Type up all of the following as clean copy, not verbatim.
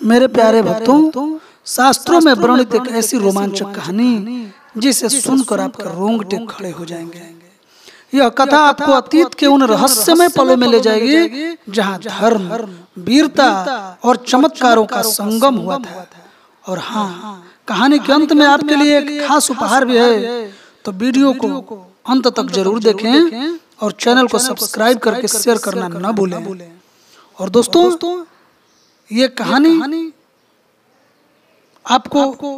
मेरे प्यारे भक्तों, शास्त्रों में वर्णित एक ऐसी रोमांचक कहानी जिसे सुनकर आपके रोंगटे खड़े हो जाएंगे। यह कथा आपको अतीत के उन रहस्यमय पलों में ले जाएगी जहां धर्म, वीरता और चमत्कारों का संगम हुआ था। और हाँ, कहानी के अंत में आपके लिए एक खास उपहार भी है, तो वीडियो को अंत तक जरूर देखें और चैनल को सब्सक्राइब करके शेयर करना न भूलें। और दोस्तों, ये कहानी आपको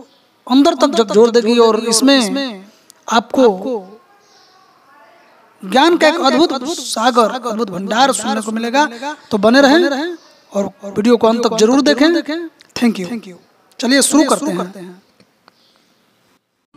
अंदर तक झकझोर देगी और इसमें आपको ज्ञान का एक अद्भुत सागर, अद्भुत भंडार सुनने को मिलेगा। तो बने रहें और वीडियो को अंत तक जरूर देखें। Thank you. चलिए शुरू करते हैं।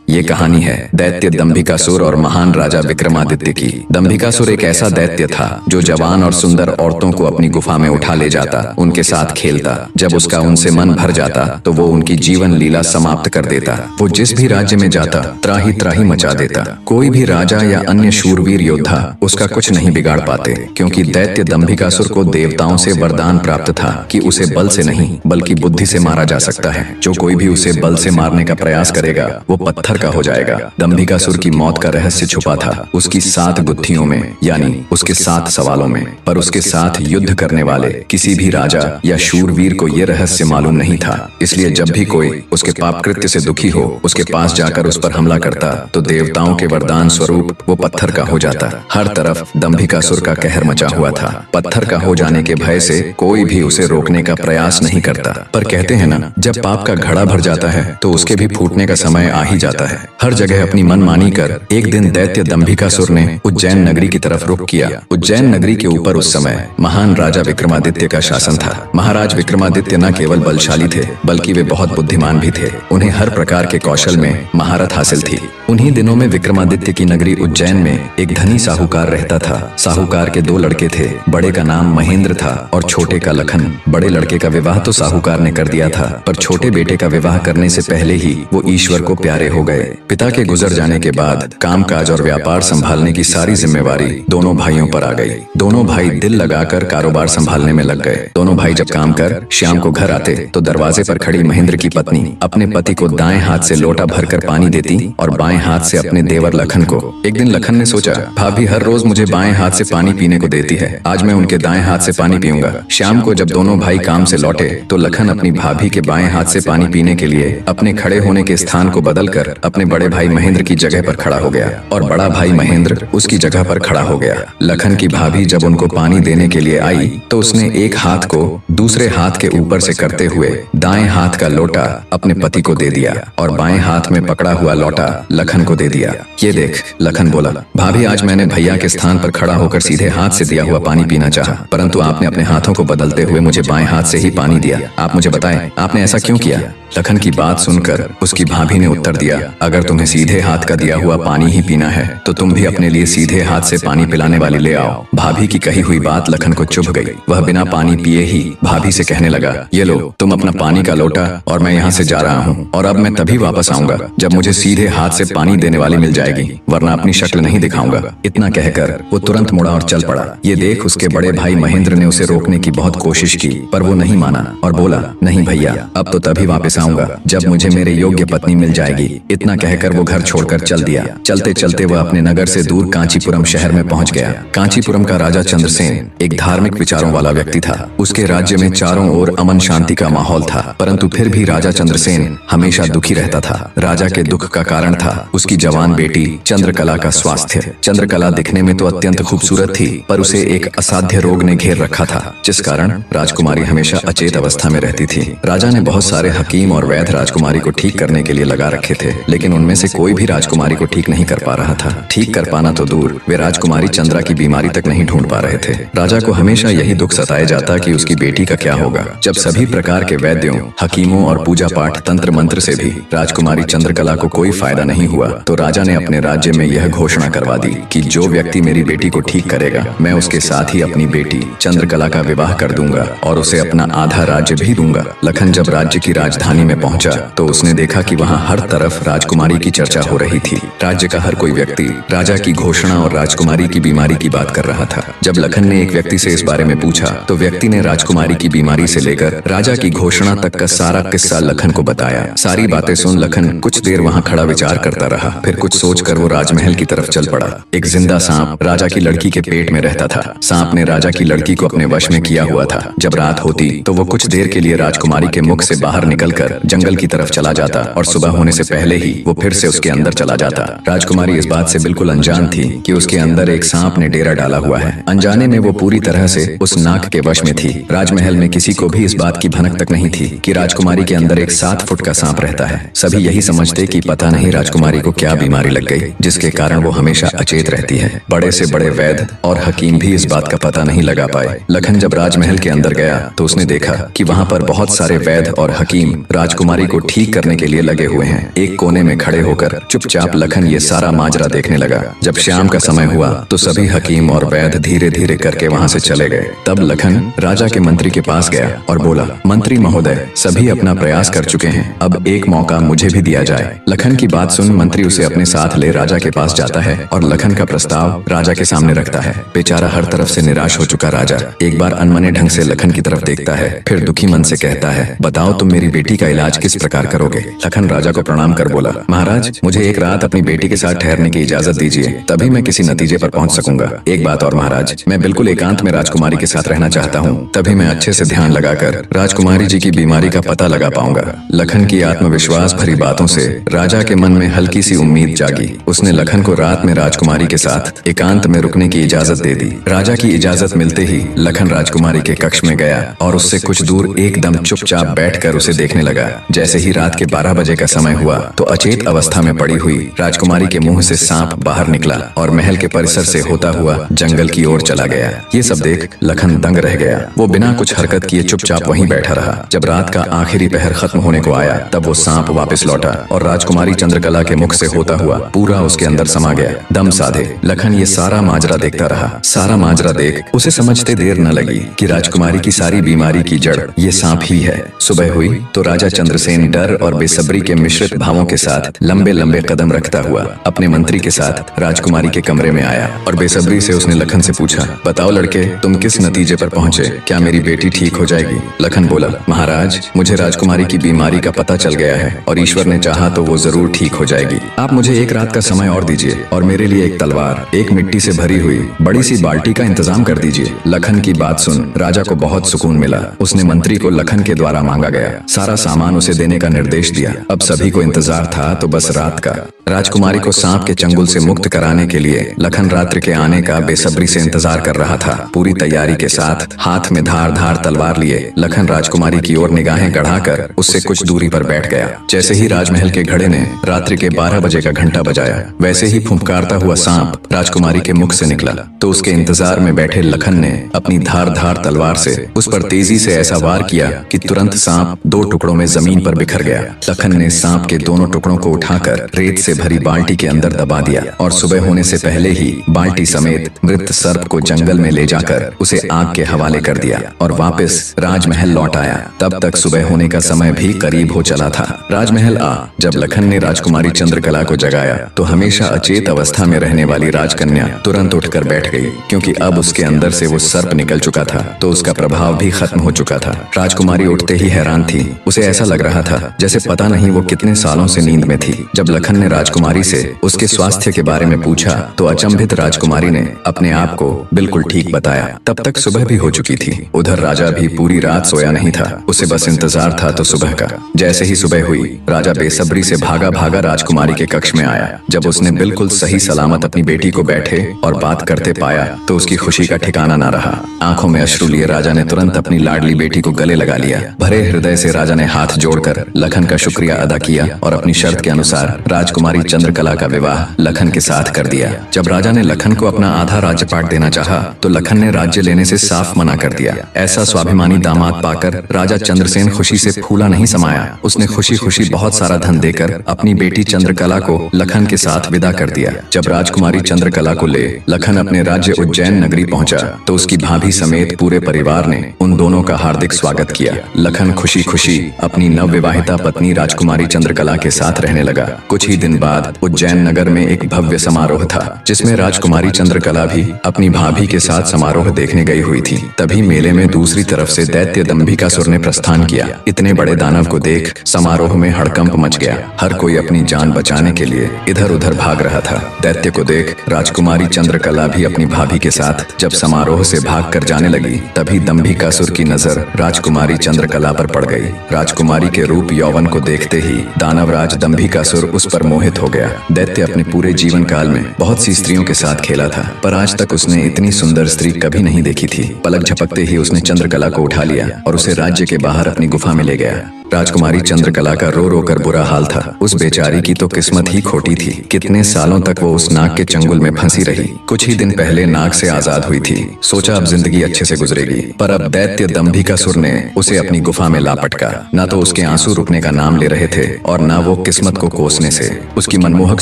ये कहानी है दैत्य दंभिकासुर और महान राजा विक्रमादित्य की। दंभिकासुर एक ऐसा दैत्य था जो जवान और सुंदर औरतों को अपनी गुफा में उठा ले जाता, उनके साथ खेलता। जब उसका उनसे मन भर जाता तो वो उनकी जीवन लीला समाप्त कर देता। वो जिस भी राज्य में जाता त्राही त्राही मचा देता। कोई भी राजा या अन्य शूरवीर योद्धा उसका कुछ नहीं बिगाड़ पाते, क्योंकि दैत्य दंभिकासुर को देवताओं से वरदान प्राप्त था कि उसे बल से नहीं बल्कि बुद्धि से मारा जा सकता है। जो कोई भी उसे बल से मारने का प्रयास करेगा वो पत्थर का हो जाएगा। दंभिकासुर की मौत का रहस्य छुपा था उसकी 7 गुत्थियों में, यानी उसके 7 सवालों में। पर उसके साथ युद्ध करने वाले किसी भी राजा या शूरवीर को यह रहस्य मालूम नहीं था। इसलिए जब भी कोई उसके पाप कृत्य से दुखी हो उसके पास जाकर उस पर हमला करता तो देवताओं के वरदान स्वरूप वो पत्थर का हो जाता। हर तरफ दंभिकासुर का कहर मचा हुआ था। पत्थर का हो जाने के भय से कोई भी उसे रोकने का प्रयास नहीं करता। पर कहते हैं ना, जब पाप का घड़ा भर जाता है तो उसके भी फूटने का समय आ ही जाता है। हर जगह अपनी मनमानी कर एक दिन दैत्य दंभिकासुर ने उज्जैन नगरी की तरफ रुख किया। उज्जैन नगरी के ऊपर उस समय महान राजा विक्रमादित्य का शासन था। महाराज विक्रमादित्य न केवल बलशाली थे बल्कि वे बहुत बुद्धिमान भी थे। उन्हें हर प्रकार के कौशल में महारत हासिल थी। उन्हीं दिनों में विक्रमादित्य की नगरी उज्जैन में एक धनी साहूकार रहता था। साहूकार के 2 लड़के थे। बड़े का नाम महेंद्र था और छोटे का लखन। बड़े लड़के का विवाह तो साहूकार ने कर दिया था, पर छोटे बेटे का विवाह करने से पहले ही वो ईश्वर को प्यारे हो गए। पिता के गुजर जाने के बाद कामकाज और व्यापार संभालने की सारी जिम्मेवारी दोनों भाइयों पर आ गई। दोनों भाई दिल लगाकर कारोबार संभालने में लग गए। दोनों भाई जब काम कर शाम को घर आते तो दरवाजे पर खड़ी महेंद्र की पत्नी अपने पति को दाएं हाथ से लोटा भरकर पानी देती और बाएं हाथ से अपने देवर लखन को। एक दिन लखन ने सोचा, भाभी हर रोज मुझे बाएं हाथ से पानी पीने को देती है, आज मैं उनके दाएं हाथ से पानी पीऊंगा। शाम को जब दोनों भाई काम से लौटे तो लखन अपनी भाभी के बाएं हाथ से पानी पीने के लिए अपने खड़े होने के स्थान को बदलकर अपने बड़े भाई महेंद्र की जगह पर खड़ा हो गया और बड़ा भाई महेंद्र उसकी जगह पर खड़ा हो गया। लखन की भाभी जब उनको पानी देने के लिए आई तो उसने एक हाथ को दूसरे हाथ के ऊपर से करते हुए दाएं हाथ का लोटा अपने पति को दे दिया और बाएं हाथ में पकड़ा हुआ लोटा लखन को दे दिया। ये देख, लखन बोला, भाभी आज मैंने भैया के स्थान पर खड़ा होकर सीधे हाथ से दिया हुआ पानी पीना चाहा, परंतु आपने अपने हाथों को बदलते हुए मुझे बाएं हाथ से ही पानी दिया। आप मुझे बताएं आपने ऐसा क्यों किया? लखन की बात सुनकर उसकी भाभी ने उत्तर दिया, अगर तुम्हें सीधे हाथ का दिया हुआ पानी ही पीना है तो तुम भी अपने लिए सीधे हाथ से पानी पिलाने वाली ले आओ। भाभी की कही हुई बात लखन को चुभ गई। वह बिना पानी पिए ही भाभी से कहने लगा, ये लो तुम अपना पानी का लोटा और मैं यहाँ से जा रहा हूँ और अब मैं तभी वापस आऊंगा जब मुझे सीधे हाथ से पानी देने वाली मिल जाएगी, वरना अपनी शक्ल नहीं दिखाऊंगा। इतना कहकर वो तुरंत मुड़ा और चल पड़ा। ये देख उसके बड़े भाई महेंद्र ने उसे रोकने की बहुत कोशिश की, पर वो नहीं माना और बोला, नहीं भैया अब तो तभी वापस आऊंगा जब मुझे मेरे योग्य पत्नी मिल जाएगी। इतना कहकर वो घर छोड़कर चल दिया। चलते चलते वह अपने नगर से दूर कांचीपुरम शहर में पहुंच गया। कांचीपुरम का राजा चंद्रसेन एक धार्मिक विचारों वाला व्यक्ति था। उसके राज्य में चारों ओर अमन शांति का माहौल था, परंतु फिर भी राजा चंद्रसेन हमेशा दुखी रहता था। राजा के दुख का कारण था उसकी जवान बेटी चंद्रकला का स्वास्थ्य। चंद्रकला दिखने में तो अत्यंत खूबसूरत थी, पर उसे एक असाध्य रोग ने घेर रखा था, जिस कारण राजकुमारी हमेशा अचेत अवस्था में रहती थी। राजा ने बहुत सारे हकीम और वैद्य राजकुमारी को ठीक करने के लिए लगा रखे थे, लेकिन उनमें से कोई भी राजकुमारी को ठीक नहीं कर पा रहा था। ठीक कर पाना तो दूर, वे राजकुमारी चंद्रा की बीमारी तक नहीं ढूंढ पा रहे थे। राजा को हमेशा यही दुख सताया जाता कि उसकी बेटी का क्या होगा। जब सभी प्रकार के वैद्यों, हकीमों और पूजा पाठ तंत्र मंत्र से भी राजकुमारी चंद्रकला को कोई फायदा नहीं हुआ तो राजा ने अपने राज्य में यह घोषणा करवा दी कि जो व्यक्ति मेरी बेटी को ठीक करेगा मैं उसके साथ ही अपनी बेटी चंद्रकला का विवाह कर दूंगा और उसे अपना आधा राज्य भी दूंगा। लखन जब राज्य की राजधानी में पहुंचा तो उसने देखा कि वहां हर तरफ राजकुमारी की चर्चा हो रही थी। राज्य का हर कोई व्यक्ति राजा की घोषणा और राजकुमारी की बीमारी की बात कर रहा था। जब लखन ने एक व्यक्ति से इस बारे में पूछा तो व्यक्ति ने राजकुमारी की बीमारी से लेकर राजा की घोषणा तक का सारा किस्सा लखन को बताया। सारी बातें सुन लखन कुछ देर वहाँ खड़ा विचार करता रहा, फिर कुछ सोचकर वो राजमहल की तरफ चल पड़ा। एक जिंदा सांप राजा की लड़की के पेट में रहता था। सांप ने राजा की लड़की को अपने वश में किया हुआ था। जब रात होती तो वो कुछ देर के लिए राजकुमारी के मुख से बाहर निकलकर जंगल की तरफ चला जाता और सुबह होने से पहले ही वो फिर से उसके अंदर चला जाता। राजकुमारी इस बात से बिल्कुल अनजान थी कि उसके अंदर एक सांप ने डेरा डाला हुआ है। अनजाने में वो पूरी तरह से उस नाग के वश में थी। राजमहल में किसी को भी इस बात की भनक तक नहीं थी कि राजकुमारी के अंदर एक 7 फुट का सांप रहता है। सभी यही समझते कि पता नहीं राजकुमारी को क्या बीमारी लग गई जिसके कारण वो हमेशा अचेत रहती है। बड़े से बड़े वैद्य और हकीम भी इस बात का पता नहीं लगा पाए। लखन जब राजमहल के अंदर गया तो उसने देखा कि वहाँ पर बहुत सारे वैद्य और हकीम राजकुमारी को ठीक करने के लिए लगे हुए हैं। एक कोने में खड़े होकर चुपचाप लखन ये सारा माजरा देखने लगा। जब शाम का समय हुआ तो सभी हकीम और वैद्य धीरे धीरे करके वहाँ से चले गए। तब लखन राजा के मंत्री के पास गया और बोला, मंत्री महोदय, सभी अपना प्रयास कर चुके हैं, अब एक मौका मुझे भी दिया जाए। लखन की बात सुन मंत्री उसे अपने साथ ले राजा के पास जाता है और लखन का प्रस्ताव राजा के सामने रखता है। बेचारा हर तरफ से निराश हो चुका राजा एक बार अनमने ढंग से लखन की तरफ देखता है, फिर दुखी मन से कहता है, बताओ तुम मेरी बेटी का इलाज किस प्रकार करोगे। लखन राजा को प्रणाम कर बोला, महाराज, मुझे एक रात अपनी बेटी के साथ ठहरने की इजाजत दीजिए, तभी मैं किसी नतीजे पर पहुंच सकूंगा। एक बात और महाराज, मैं बिल्कुल एकांत में राजकुमारी के साथ रहना चाहता हूँ, तभी मैं अच्छे से ध्यान लगाकर राजकुमारी जी की बीमारी का पता लगा पाऊंगा। लखन की आत्मविश्वास भरी बातों से राजा के मन में हल्की सी उम्मीद जागी। उसने लखन को रात में राजकुमारी के साथ एकांत में रुकने की इजाजत दे दी। राजा की इजाजत मिलते ही लखन राजकुमारी के कक्ष में गया और उससे कुछ दूर एकदम चुपचाप बैठकर उसे देखने लगा। जैसे ही रात के 12 बजे का समय हुआ तो अचेत अवस्था में पड़ी हुई राजकुमारी के मुंह से सांप बाहर निकला और महल के परिसर से होता हुआ जंगल की ओर चला गया। ये सब देख लखन दंग रह गया। वो बिना कुछ हरकत किए चुपचाप वहीं बैठा रहा। जब रात का आखिरी पहर खत्म होने को आया तब वो सांप वापस लौटा और राजकुमारी चंद्रकला के मुख से होता हुआ पूरा उसके अंदर समा गया। दम साधे लखन ये सारा माजरा देखता रहा। सारा माजरा देख उसे समझते देर न लगी कि राजकुमारी की सारी बीमारी की जड़ ये सांप ही है। सुबह हुई तो राजा चंद्रसेन डर और बेसब्री के मिश्रित भावों के साथ लंबे लंबे कदम रखता हुआ अपने मंत्री के साथ राजकुमारी के कमरे में आया और बेसब्री से उसने लखन से पूछा, बताओ लड़के, तुम किस नतीजे पर पहुंचे? क्या मेरी बेटी ठीक हो जाएगी? लखन बोला, महाराज, मुझे राजकुमारी की बीमारी का पता चल गया है और ईश्वर ने चाहा तो वो जरूर ठीक हो जाएगी। आप मुझे एक रात का समय और दीजिए और मेरे लिए एक तलवार, एक मिट्टी से भरी हुई बड़ी सी बाल्टी का इंतजाम कर दीजिए। लखन की बात सुन राजा को बहुत सुकून मिला। उसने मंत्री को लखन के द्वारा मांगा गया सारा सामान उसे देने का निर्देश दिया। अब सभी को इंतजार था तो बस रात का। राजकुमारी को सांप के चंगुल से मुक्त कराने के लिए लखन रात्रि के आने का बेसब्री से इंतजार कर रहा था। पूरी तैयारी के साथ हाथ में धार धार तलवार लिए लखन राजकुमारी की ओर निगाहें गढ़ाकर उससे कुछ दूरी पर बैठ गया। जैसे ही राजमहल के घड़े ने रात्रि के 12 बजे का घंटा बजाया वैसे ही फुंफकारता हुआ सांप राजकुमारी के मुख से निकला तो उसके इंतजार में बैठे लखन ने अपनी धार धार तलवार से उस पर तेजी से ऐसा वार किया कि तुरंत सांप 2 टुकड़ों में जमीन पर बिखर गया। लखन ने सांप के दोनों टुकड़ों को उठाकर रेत से भरी बाल्टी के अंदर दबा दिया और सुबह होने से पहले ही बाल्टी समेत मृत सर्प को जंगल में ले जाकर उसे आग के हवाले कर दिया और वापस राजमहल लौट आया। तब तक सुबह होने का समय भी करीब हो चला था। राजमहल जब लखन ने राजकुमारी चंद्रकला को जगाया तो हमेशा अचेत अवस्था में रहने वाली राजकन्या तुरंत उठकर बैठ गई, क्योंकि अब उसके अंदर से वो सर्प निकल चुका था तो उसका प्रभाव भी खत्म हो चुका था। राजकुमारी उठते ही हैरान थी। उसे ऐसा लग रहा था जैसे पता नहीं वो कितने सालों से नींद में थी। जब लखन ने राजकुमारी से उसके स्वास्थ्य के बारे में पूछा तो अचंभित राजकुमारी ने अपने आप को बिल्कुल ठीक बताया। तब तक सुबह भी हो चुकी थी। उधर राजा भी पूरी रात सोया नहीं था। उसे बस इंतजार था तो सुबह का। जैसे ही सुबह हुई राजा बेसब्री से भागा भागा राजकुमारी के कक्ष में आया। जब उसने बिल्कुल सही सलामत अपनी बेटी को बैठे और बात करते पाया तो उसकी खुशी का ठिकाना ना रहा। आंखों में अश्रु लिए राजा ने तुरंत अपनी लाडली बेटी को गले लगा लिया। भरे हृदय से राजा ने हाथ जोड़कर लखन का शुक्रिया अदा किया और अपनी शर्त के अनुसार राजकुमारी चंद्रकला का विवाह लखन के साथ कर दिया। जब राजा ने लखन को अपना आधा राज्यपाट देना चाहा तो लखन ने राज्य लेने से साफ मना कर दिया। ऐसा स्वाभिमानी दामाद पाकर राजा चंद्रसेन खुशी से फूला नहीं समाया। उसने खुशी खुशी बहुत सारा धन देकर अपनी बेटी चंद्रकला को लखन के साथ विदा कर दिया। जब राजकुमारी चंद्रकला को ले लखन अपने राज्य उज्जैन नगरी पहुंचा तो उसकी भाभी समेत पूरे परिवार ने उन दोनों का हार्दिक स्वागत किया। लखन खुशी खुशी अपनी नवविवाहिता पत्नी राजकुमारी चंद्रकला के साथ साथ रहने लगा। कुछ ही दिन बाद उज्जैन नगर में एक भव्य समारोह था, जिसमें राजकुमारी चंद्रकला भी अपनी भाभी के साथ समारोह देखने गई हुई थी। तभी मेले में दूसरी तरफ से दैत्य दंभिकासुर ने प्रस्थान किया। इतने बड़े दानव को देख समारोह में हड़कंप मच गया। हर कोई अपनी जान बचाने के लिए इधर उधर भाग रहा था। दैत्य को देख राजकुमारी चंद्रकला भी अपनी भाभी के साथ जब समारोह से भाग कर जाने लगी, तभी दंभिकासुर की नजर राजकुमारी चंद्रकला पर पड़ गई। राजकुमारी के रूप यौवन को देखते ही दानवराज दंभिकासुर उस पर मोहित हो गया। दैत्य अपने पूरे जीवन काल में बहुत सी स्त्रियों के साथ खेला था, पर आज तक उसने इतनी सुंदर स्त्री कभी नहीं देखी थी। पलक झपकते ही उसने चंद्रकला को उठा लिया और उसे राज्य के बाहर अपनी गुफा में ले गया। राजकुमारी चंद्रकला का रो रो कर बुरा हाल था। उस बेचारी की तो किस्मत ही खोटी थी। कितने सालों तक वो उस नाग के चंगुल में फंसी रही। कुछ ही दिन पहले नाग से आजाद हुई थी। सोचा अब जिंदगी अच्छे से गुजरेगी, पर अब दैत्य दंभिकासुर ने उसे अपनी गुफा में ला पटका। न तो उसके आंसू रुकने का नाम ले रहे थे और न वो किस्मत को कोसने से। उसकी मनमोहक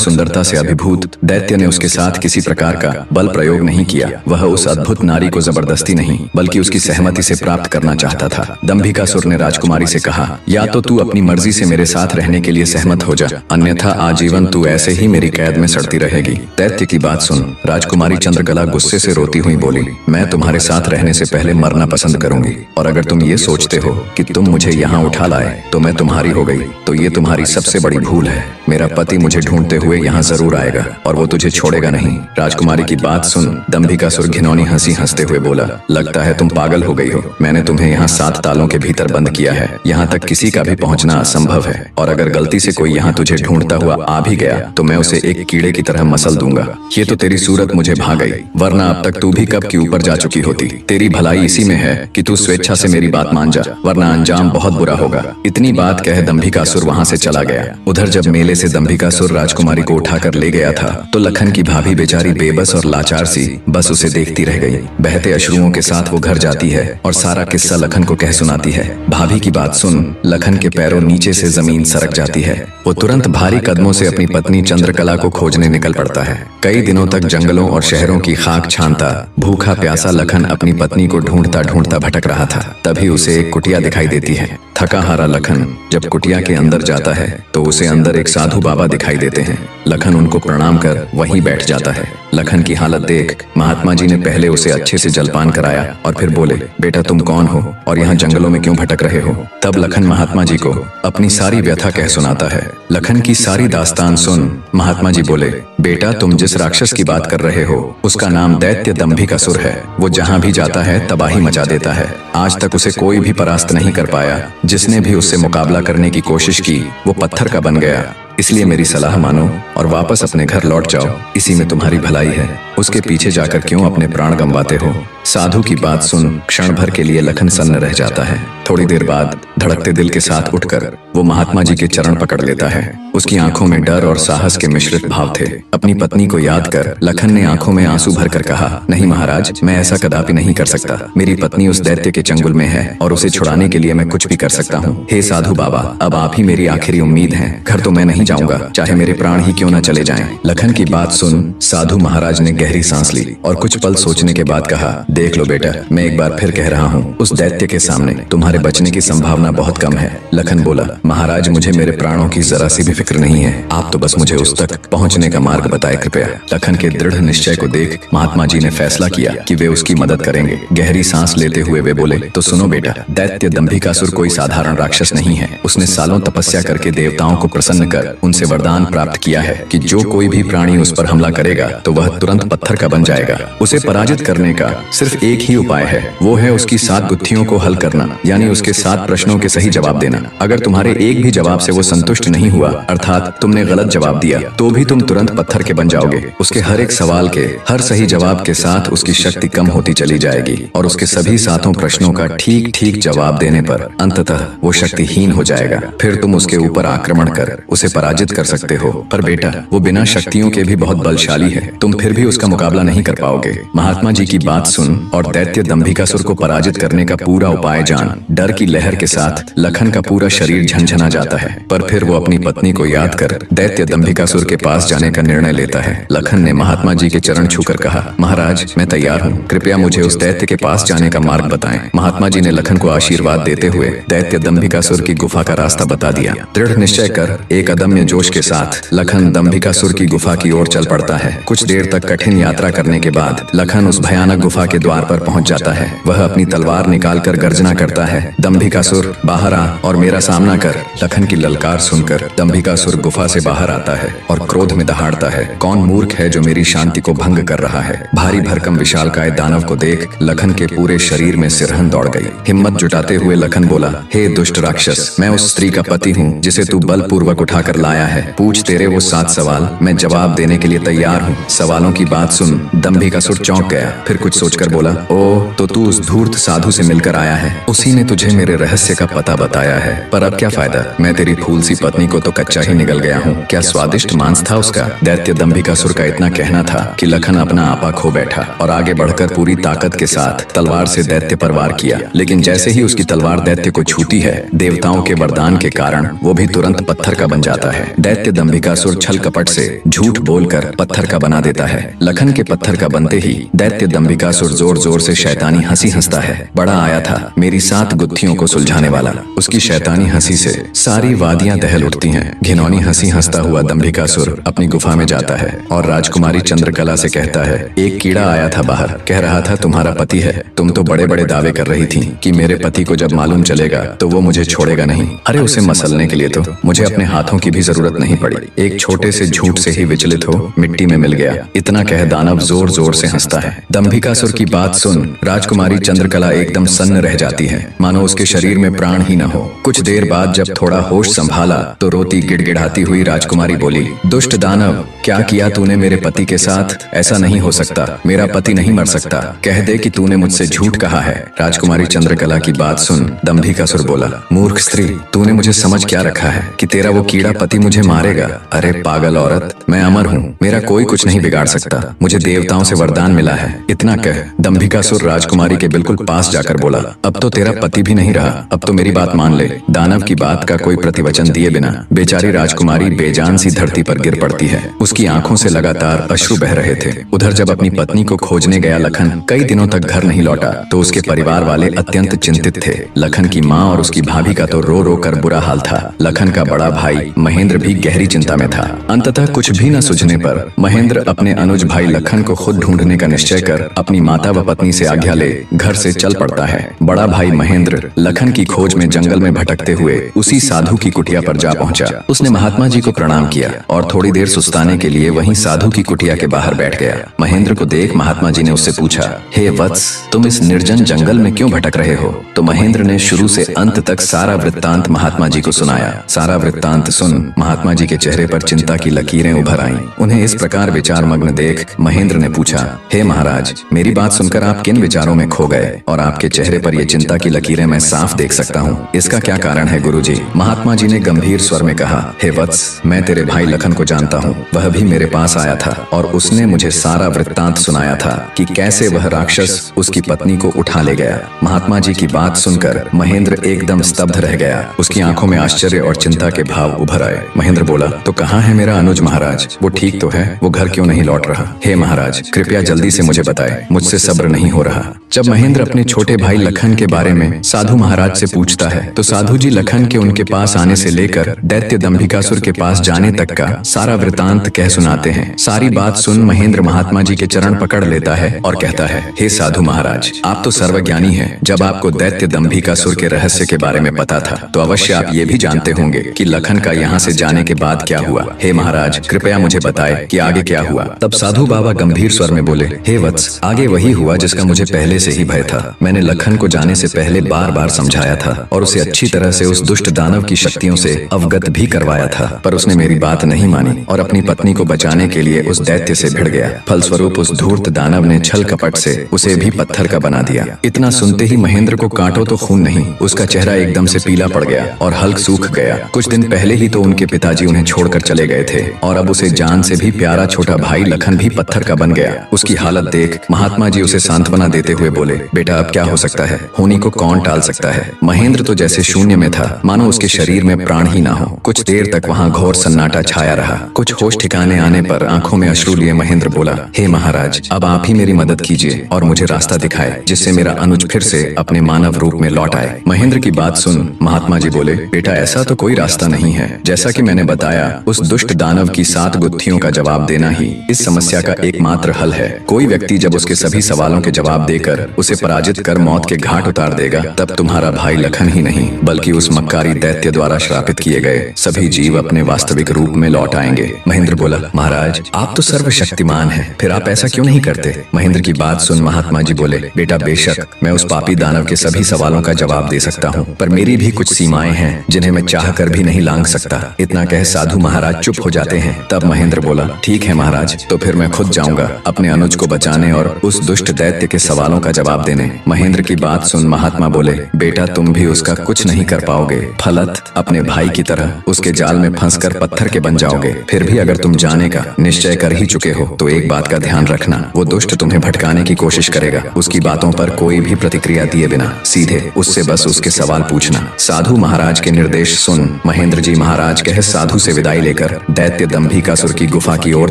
सुंदरता से अभिभूत दैत्य ने उसके साथ किसी प्रकार का बल प्रयोग नहीं किया। वह उस अद्भुत नारी को जबरदस्ती नहीं बल्कि उसकी सहमति से प्राप्त करना चाहता था। दंभिकासुर ने राजकुमारी से कहा, या तो तू अपनी मर्जी से मेरे साथ रहने के लिए सहमत हो जा, अन्यथा आजीवन तू ऐसे ही मेरी कैद में सड़ती रहेगी। दैत्य की बात सुन राजकुमारी चंद्रकला गुस्से से रोती हुई बोली, मैं तुम्हारे साथ रहने से पहले मरना पसंद करूंगी, और अगर तुम ये सोचते हो कि तुम मुझे यहाँ उठा लाए तो मैं तुम्हारी हो गई, तो ये तुम्हारी सबसे बड़ी भूल है। मेरा पति मुझे ढूंढते हुए यहाँ जरूर आएगा और वो तुझे छोड़ेगा नहीं। राजकुमारी की बात सुन दंभिकासुर घिनौनी हंसी हंसते हुए बोला, लगता है तुम पागल हो गई हो। मैंने तुम्हें यहाँ 7 तालों के भीतर बंद किया है। यहाँ तक किसी का भी पहुंचना असंभव है, और अगर गलती से कोई यहाँ तुझे ढूंढता हुआ आ भी गया तो मैं उसे एक कीड़े की तरह मसल दूंगा। ये तो तेरी सूरत मुझे भा गई, वरना अब तक तू भी कब की ऊपर जा चुकी होती। तेरी भलाई इसी में है कि तू स्वेच्छा से मेरी बात मान जा, वरना अंजाम बहुत बुरा होगा। इतनी बात कह दंभिकासुर वहाँ से चला गया। उधर जब मेले से दंभिकासुर राजकुमारी को उठाकर ले गया था तो लखन की भाभी बेचारी बेबस और लाचार सी बस उसे देखती रह गई। बहते अश्रुओं के साथ वो घर जाती है और सारा किस्सा लखन को कह सुनाती है। भाभी की बात सुन लखन के पैरों नीचे से जमीन सरक जाती है। वो तुरंत भारी कदमों से अपनी पत्नी चंद्रकला को खोजने निकल पड़ता है। कई दिनों तक जंगलों और शहरों की खाक छानता भूखा प्यासा लखन अपनी पत्नी को ढूंढता ढूंढता भटक रहा था। तभी उसे एक कुटिया दिखाई देती है। थका हारा लखन जब कुटिया के अंदर जाता है तो उसे अंदर एक साधु बाबा दिखाई देते हैं। लखन उनको प्रणाम कर वहीं बैठ जाता है। लखन की हालत देख महात्मा जी ने पहले उसे अच्छे से जलपान कराया और फिर बोले, बेटा तुम कौन हो और यहाँ जंगलों में क्यों भटक रहे हो। तब लखन महात्मा जी को अपनी सारी व्यथा कह सुनाता है। लखन की सारी दास्तान सुन महात्मा जी बोले, बेटा तुम जिस राक्षस की बात कर रहे हो उसका नाम दैत्य दंभिकासुर है। वो जहाँ भी जाता है तबाही मचा देता है। आज तक उसे कोई भी परास्त नहीं कर पाया। जिसने भी उससे मुकाबला करने की कोशिश की वो पत्थर का बन गया। इसलिए मेरी सलाह मानो और वापस अपने घर लौट जाओ, इसी में तुम्हारी भलाई है। उसके पीछे जाकर क्यों अपने प्राण गंवाते हो। साधु की बात सुन क्षण भर के लिए लखन सन्न रह जाता है। थोड़ी देर बाद धड़कते दिल के साथ उठकर वो महात्मा जी के चरण पकड़ लेता है। उसकी आंखों में डर और साहस के मिश्रित भाव थे। अपनी पत्नी को याद कर लखन ने आंखों में आंसू भरकर कहा, नहीं महाराज, मैं ऐसा कदापि नहीं कर सकता। मेरी पत्नी उस दैत्य के चंगुल में है और उसे छुड़ाने के लिए मैं कुछ भी कर सकता हूँ। हे साधु बाबा, अब आप ही मेरी आखिरी उम्मीद हैं। घर तो मैं नहीं जाऊंगा, चाहे मेरे प्राण ही क्यों न चले जाएं। लखन की बात सुन साधु महाराज ने गहरी सांस ली और कुछ पल सोचने के बाद कहा, देख लो बेटा, मैं एक बार फिर कह रहा हूँ, उस दैत्य के सामने तुम्हारे बचने की संभावना बहुत कम है। लखन बोला, महाराज मुझे मेरे प्राणों की जरा सी भी फिक्र नहीं है, आप तो बस मुझे उस तक पहुँचने का मार्ग बताए कृपया। लखन के दृढ़ निश्चय को देख महात्मा जी ने फैसला किया कि वे उसकी मदद करेंगे। गहरी सांस लेते हुए वे बोले, तो सुनो बेटा, दैत्य दंभिकासुर कोई साधारण राक्षस नहीं है। उसने सालों तपस्या करके देवताओं को प्रसन्न कर उनसे वरदान प्राप्त किया है कि जो कोई भी प्राणी उस पर हमला करेगा तो वह तुरंत पत्थर का बन जाएगा। उसे पराजित करने का सिर्फ एक ही उपाय है, वो है उसकी 7 गुत्थियों को हल करना, यानी उसके 7 प्रश्नों के सही जवाब देना। अगर तुम्हारे एक भी जवाब से वो संतुष्ट नहीं हुआ, अर्थात तुमने गलत जवाब दिया, तो भी तुम तुरंत पत्थर के बन जाओगे। उसके हर एक सवाल के हर सही जवाब के साथ उसकी शक्ति कम होती चली जाएगी और उसके सभी 7 प्रश्नों का ठीक ठीक जवाब देने पर अंततः वो शक्तिहीन हो जाएगा। फिर तुम उसके ऊपर आक्रमण कर उसे पराजित कर सकते हो। पर बेटा, वो बिना शक्तियों के भी बहुत बलशाली है। तुम फिर भी उसका उसका मुकाबला नहीं कर पाओगे। महात्मा जी की बात सुन और दैत्य दंभिकासुर को पराजित करने का पूरा उपाय जान। डर की लहर के साथ लखन का पूरा शरीर झंझना जाता है, पर फिर वो अपनी पत्नी को याद कर दैत्य दंभिकासुर के पास जाने का निर्णय लेता है। लखन ने महात्मा जी के चरण छूकर कहा, महाराज मैं तैयार हूँ, कृपया मुझे उस दैत्य के पास जाने का मार्ग बताएं। महात्मा जी ने लखन को आशीर्वाद देते हुए दैत्य दंभिकासुर की गुफा का रास्ता बता दिया। दृढ़ निश्चय कर एक अदम्य जोश के साथ लखन दंभिकासुर की गुफा की ओर चल पड़ता है। कुछ देर तक कठिन यात्रा करने के बाद लखन उस भयानक गुफा के द्वार पर पहुंच जाता है। वह अपनी तलवार निकालकर गर्जना करता है, दंभिकासुर बाहर आ और मेरा सामना कर। लखन की ललकार सुनकर दंभिकासुर गुफा से बाहर आता है और क्रोध में दहाड़ता है, कौन मूर्ख है जो मेरी शांति को भंग कर रहा है। भारी भरकम विशालकाय दानव को देख लखन के पूरे शरीर में सिरहन दौड़ गई। हिम्मत जुटाते हुए लखन बोला, हे दुष्ट राक्षस, मैं उस स्त्री का पति हूँ जिसे तू बलपूर्वक उठाकर लाया है। पूछ तेरे वो 7 सवाल, मैं जवाब देने के लिए तैयार हूँ। सवालों की बात सुन दंभिकासुर चौंक गया, फिर कुछ सोचकर बोला, ओ तो तू उस धूर्त साधु से मिलकर आया है, उसी ने तुझे मेरे रहस्य का पता बताया है। पर अब क्या फायदा, मैं तेरी फूल सी पत्नी को तो कच्चा ही निगल गया हूँ। क्या स्वादिष्ट मांस था उसका। दैत्य दंभिकासुर का इतना कहना था कि लखन अपना आपा खो बैठा और आगे बढ़कर पूरी ताकत के साथ तलवार से दैत्य पर वार किया। लेकिन जैसे ही उसकी तलवार दैत्य को छूती है, देवताओं के वरदान के कारण वो भी तुरंत पत्थर का बन जाता है। दैत्य दंभिकासुर छल कपट से झूठ बोलकर पत्थर का बना देता है। लखन के पत्थर का बनते ही दैत्य दंभिकासुर जोर जोर से शैतानी हंसी हंसता है। बड़ा आया था मेरी 7 गुत्थियों को सुलझाने वाला। उसकी शैतानी हंसी से सारी वादियां दहल उठती हैं। घिनौनी हंसी हंसता हुआ दंभिकासुर अपनी गुफा में जाता है और राजकुमारी चंद्रकला से कहता है, एक कीड़ा आया था बाहर, कह रहा था तुम्हारा पति है। तुम तो बड़े बड़े दावे कर रही थी कि मेरे पति को जब मालूम चलेगा तो वो मुझे छोड़ेगा नहीं। अरे उसे मसलने के लिए तो मुझे अपने हाथों की भी जरूरत नहीं पड़ी। एक छोटे से झूठ से ही विचलित हो मिट्टी में मिल गया। इतना कह दानव जोर जोर से हंसता है। दंभिकासुर की बात सुन राजकुमारी चंद्रकला एकदम सन्न रह जाती है, मानो उसके शरीर में प्राण ही न हो। कुछ देर बाद जब थोड़ा होश संभाला तो रोती गिड़गिड़ाती हुई राजकुमारी बोली, दुष्ट दानव, क्या किया तूने मेरे पति के साथ? ऐसा नहीं हो सकता, मेरा पति नहीं मर सकता। कह दे कि तूने मुझसे झूठ कहा है। राजकुमारी चंद्रकला की बात सुन दंभिकासुर बोला, मूर्ख स्त्री, तूने मुझे समझ क्या रखा है कि तेरा वो कीड़ा पति मुझे मारेगा? अरे पागल औरत, मैं अमर हूँ, मेरा कोई कुछ नहीं बिगाड़ सकता। मुझे देवताओं से वरदान मिला है। इतना कह दंभिकासुर राजकुमारी के बिल्कुल पास जाकर बोला, अब तो तेरा पति भी नहीं रहा, अब तो मेरी बात मान ले। दानव की बात का कोई प्रतिवचन दिए बिना बेचारी राजकुमारी बेजान सी धरती पर गिर पड़ती है। उसकी आंखों से लगातार अश्रु बह रहे थे। उधर जब अपनी पत्नी को खोजने गया लखन कई दिनों तक घर नहीं लौटा तो उसके परिवार वाले अत्यंत चिंतित थे। लखन की माँ और उसकी भाभी का तो रो रो कर बुरा हाल था। लखन का बड़ा भाई महेंद्र भी गहरी चिंता में था। अंततः कुछ भी न सूझने पर महेंद्र अपने अनुज भाई लखन को खुद ढूंढने का निश्चय कर अपनी माता व पत्नी से आज्ञा ले घर से चल पड़ता है। बड़ा भाई महेंद्र लखन की खोज में जंगल में भटकते हुए उसी साधु की कुटिया पर जा पहुंचा। उसने महात्मा जी को प्रणाम किया और थोड़ी देर सुस्ताने के लिए वहीं साधु की कुटिया के बाहर बैठ गया। महेंद्र को देख महात्मा जी ने उससे पूछा, हे वत्स, तुम इस निर्जन जंगल में क्यों भटक रहे हो? तो महेंद्र ने शुरू से अंत तक सारा वृत्तांत महात्मा जी को सुनाया। सारा वृत्तांत सुन महात्मा जी के चेहरे पर चिंता की लकीरें उभर आईं। उन्हें इस प्रकार विचार मग्न देख महेंद्र ने पूछा, हे महाराज, मेरी बात सुनकर आप किन विचारों में खो गए और आपके चेहरे पर ये चिंता की लकीरें मैं साफ देख सकता हूँ। इसका क्या कारण है गुरुजी? महात्मा जी ने गंभीर स्वर में कहा, हे वत्स, मैं तेरे भाई लखन को जानता हूँ। वह भी मेरे पास आया था और उसने मुझे सारा वृत्तांत सुनाया था कि कैसे वह राक्षस उसकी पत्नी को उठा ले गया। महात्मा जी की बात सुनकर महेंद्र एकदम स्तब्ध रह गया। उसकी आंखों में आश्चर्य और चिंता के भाव उभर आए। महेंद्र बोला, तो कहाँ है मेरा अनुज महाराज? वो ठीक तो है, वो घर क्यों नहीं लौट रहा? हे महाराज, कृपया जल्दी से मुझे बताएं, मुझसे सब्र नहीं हो रहा। जब महेंद्र अपने छोटे भाई लखन के बारे में साधु महाराज से पूछता है तो साधु जी लखन के उनके पास आने से लेकर दैत्य दंभिकासुर के पास जाने तक का सारा वृतांत कह सुनाते हैं। सारी बात सुन महेंद्र महात्मा जी के चरण पकड़ लेता है और कहता है, हे साधु महाराज, आप तो सर्वज्ञानी हैं। जब आपको दैत्य दंभिकासुर के रहस्य के बारे में पता था तो अवश्य आप ये भी जानते होंगे कि लखन का यहाँ से जाने के बाद क्या हुआ। हे महाराज, कृपया मुझे बताएं कि आगे क्या हुआ। तब साधु बाबा गंभीर स्वर में बोले, हे वत्स, आगे वही हुआ जिसका मुझे पहले से ही भय था। मैंने लखन को जाने से पहले बार बार समझाया था और उसे अच्छी तरह से उस दुष्ट दानव की शक्तियों से अवगत भी करवाया था, पर उसने मेरी बात नहीं मानी और अपनी पत्नी को बचाने के लिए उस दैत्य से भिड़ गया। फलस्वरूप उस धूर्त दानव ने छल कपट से उसे भी पत्थर का बना दिया। इतना सुनते ही महेंद्र को काटो तो खून नहीं, उसका चेहरा एकदम से पीला पड़ गया और हल्क सूख गया। कुछ दिन पहले ही तो उनके पिताजी उन्हें छोड़कर चले गए थे और अब उसे जान से भी प्यारा छोटा भाई लखन भी पत्थर का बन गया। उसकी हालत देख महात्मा जी उसे सांत्वना देते हुए बोले, बेटा अब क्या हो सकता है, होनी को कौन टाल सकता है। महेंद्र तो जैसे शून्य में था, मानो उसके शरीर में प्राण ही ना हो। कुछ देर तक वहाँ घोर सन्नाटा छाया रहा। कुछ होश ठिकाने आने पर आंखों में अश्रु लिए महेंद्र बोला, हे महाराज, अब आप ही मेरी मदद कीजिए और मुझे रास्ता दिखाए, जिससे मेरा अनुज फिर से अपने मानव रूप में लौट आए। महेंद्र की बात सुन महात्मा जी बोले, बेटा ऐसा तो कोई रास्ता नहीं है। जैसा कि मैंने बताया, उस दुष्ट दानव की 7 गुत्थियों का जवाब देना ही इस समस्या का एकमात्र हल है। कोई व्यक्ति जब उसके सभी सवालों के जवाब देकर उसे पराजित कर मौत के घाट उतार देगा, तब तुम्हारा भाई लखन ही नहीं बल्कि उस मक्कारी दैत्य द्वारा श्रापित किए गए सभी जीव अपने वास्तविक रूप में लौट आएंगे। महेंद्र बोला, महाराज आप तो सर्वशक्तिमान हैं, फिर आप ऐसा क्यों नहीं करते। महेंद्र की बात सुन महात्मा जी बोले, बेटा बेशक मैं उस पापी दानव के सभी सवालों का जवाब दे सकता हूँ, पर मेरी भी कुछ सीमाएं हैं जिन्हें मैं चाह कर भी नहीं लांघ सकता। इतना कह साधु महाराज चुप हो जाते हैं। तब महेंद्र बोला, ठीक है महाराज, तो फिर मैं खुद जाऊंगा अपने अनुज को बचाने और उस दुष्ट दैत्य के सवालों का जवाब देने। महेंद्र की बात सुन महात्मा बोले, बेटा तुम भी उसका कुछ नहीं कर पाओगे, फलत अपने भाई की तरह उसके जाल में फंसकर पत्थर के बन जाओगे। फिर भी अगर तुम जाने का निश्चय कर ही चुके हो तो एक बात का ध्यान रखना, वो दुष्ट तुम्हें भटकाने की कोशिश करेगा। उसकी बातों पर कोई भी प्रतिक्रिया दिए बिना सीधे उससे बस उसके सवाल पूछना। साधु महाराज के निर्देश सुन। महेंद्र जी महाराज कह साधु से विदाई लेकर दैत्य दंभिकासुर की गुफा की ओर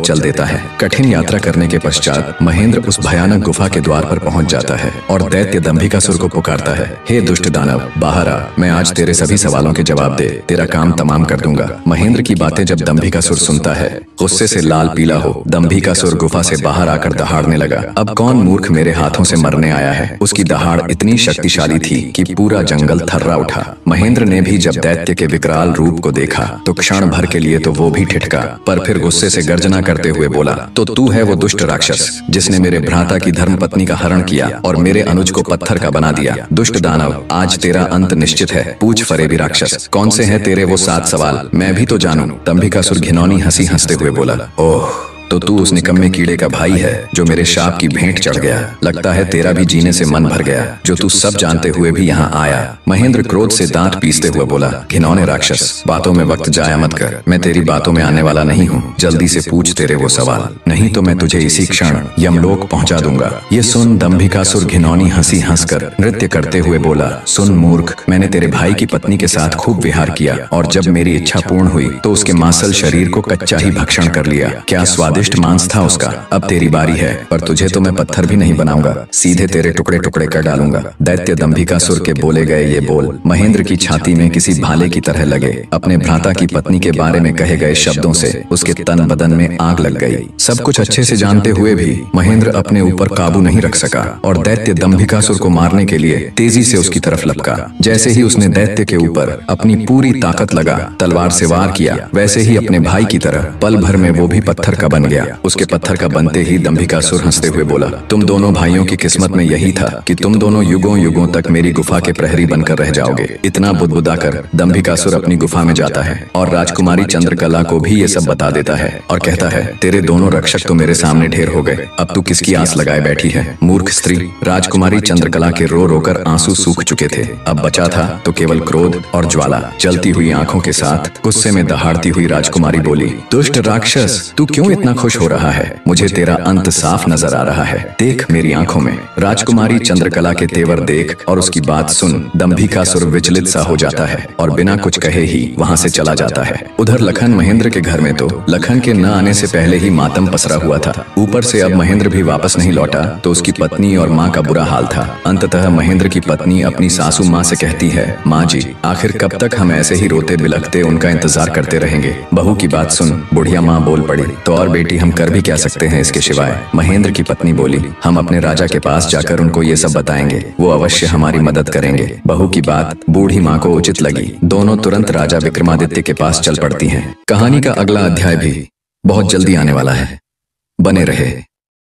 चल देता है। कठिन यात्रा करने के पश्चात महेंद्र उस भयानक गुफा के द्वार पर पहुंच जाता है और दैत्य दंभिकासुर को पुकारता है, हे दुष्ट दानव, बाहर आ, मैं आज तेरे सभी सवालों के जवाब दे तेरा काम तमाम कर दूंगा। महेंद्र की बातें जब दंभिकासुर सुनता है, गुस्से से लाल पीला हो दंभिकासुर गुफा से बाहर आकर दहाड़ने लगा। अब कौन मूर्ख मेरे हाथों से मरने आया है। उसकी दहाड़ इतनी शक्तिशाली थी कि पूरा जंगल थर्रा उठा। महेंद्र ने भी जब दैत्य के विकराल रूप को देखा तो क्षण भर के लिए तो वो भी ठिठका, पर फिर गुस्से से गर्जना करते हुए बोला, तो तू है वो दुष्ट राक्षस जिसने मेरे भ्राता की धर्मपत्नी का हरण किया और मेरे अनुज को पत्थर का बना दिया। दुष्ट दानव, आज तेरा अंत निश्चित है। पूछ फरेबी राक्षस, कौन से हैं तेरे वो 7 सवाल, मैं भी तो जानूं। दंभिकासुर घिनौनी हंसी हंसते हुए बोला, ओह तो तू उस निकम्मे कीड़े का भाई है जो मेरे शाप की भेंट चढ़ गया। लगता है तेरा भी जीने से मन भर गया, जो तू सब जानते हुए भी यहाँ आया। महेंद्र क्रोध से दांत पीसते हुए बोला, घिनौने राक्षस, बातों में वक्त जाया मत कर। मैं तेरी बातों में आने वाला नहीं हूँ, जल्दी से पूछ तेरे वो सवाल, नहीं तो मैं तुझे इसी क्षण यमलोक पहुँचा दूंगा। ये सुन दंभिकासुर घिनौनी हंसी हंसकर नृत्य करते हुए बोला, सुन मूर्ख, मैंने तेरे भाई की पत्नी के साथ खूब विहार किया और जब मेरी इच्छा पूर्ण हुई तो उसके मांसल शरीर को कच्चा ही भक्षण कर लिया। क्या स्वादिष्ट मांस था उसका। अब तेरी बारी है, पर तुझे तो मैं पत्थर भी नहीं बनाऊंगा, सीधे तेरे टुकड़े टुकड़े कर डालूंगा। दैत्य दंभिकासुर के बोले गए ये बोल महेंद्र की छाती में किसी भाले की तरह लगे। अपने भ्राता की पत्नी के बारे में कहे गए शब्दों से उसके तन बदन में आग लग गई। सब कुछ अच्छे से जानते हुए भी महेंद्र अपने ऊपर काबू नहीं रख सका और दैत्य दंभिकासुर को मारने के लिए तेजी से उसकी तरफ लपका। जैसे ही उसने दैत्य के ऊपर अपनी पूरी ताकत लगा तलवार से वार किया, वैसे ही अपने भाई की तरह पल भर में वो भी पत्थर का बन गया। उसके पत्थर का बनते ही दंभिकासुर हंसते हुए बोला, तुम दोनों भाइयों की किस्मत में यही था कि तुम दोनों युगों युगों तक मेरी गुफा के प्रहरी बनकर रह जाओगे। इतना बुदबुदाकर दंभिकासुर अपनी गुफा में जाता है और राजकुमारी चंद्रकला को भी ये सब बता देता है और कहता है, तेरे दोनों रक्षक तो मेरे सामने ढेर हो गए, अब तू किसकी आस लगाए बैठी है। मूर्ख स्त्री। राजकुमारी चंद्रकला के रो रोकर आंसू सूख चुके थे, अब बचा था तो केवल क्रोध और ज्वाला। जलती हुई आंखों के साथ गुस्से में दहाड़ती हुई राजकुमारी बोली, दुष्ट राक्षस, तू क्यों इतना खुश हो रहा है। मुझे तेरा अंत साफ नजर आ रहा है, देख मेरी आंखों में। राजकुमारी चंद्रकला के तेवर देख और उसकी बात सुन दंभिकासुर विचलित सा हो जाता है और बिना कुछ कहे ही वहां से चला जाता है। उधर लखन महेंद्र के घर में तो लखन के न आने से पहले ही मातम पसरा हुआ था। ऊपर से अब महेंद्र भी वापस नहीं लौटा तो उसकी पत्नी और माँ का बुरा हाल था। अंततः महेंद्र की पत्नी अपनी सासू माँ से कहती है, माँ जी आखिर कब तक हम ऐसे ही रोते बिलखते उनका इंतजार करते रहेंगे। बहू की बात सुन बुढ़िया माँ बोल पड़ी, तो और बेटी हम कर भी क्या सकते हैं इसके सिवाय। महेंद्र की पत्नी बोली, हम अपने राजा के पास जाकर उनको ये सब बताएंगे, वो अवश्य हमारी मदद करेंगे। बहू की बात बूढ़ी माँ को उचित लगी। दोनों तुरंत राजा विक्रमादित्य के पास चल पड़ती हैं। कहानी का अगला अध्याय भी बहुत जल्दी आने वाला है, बने रहे।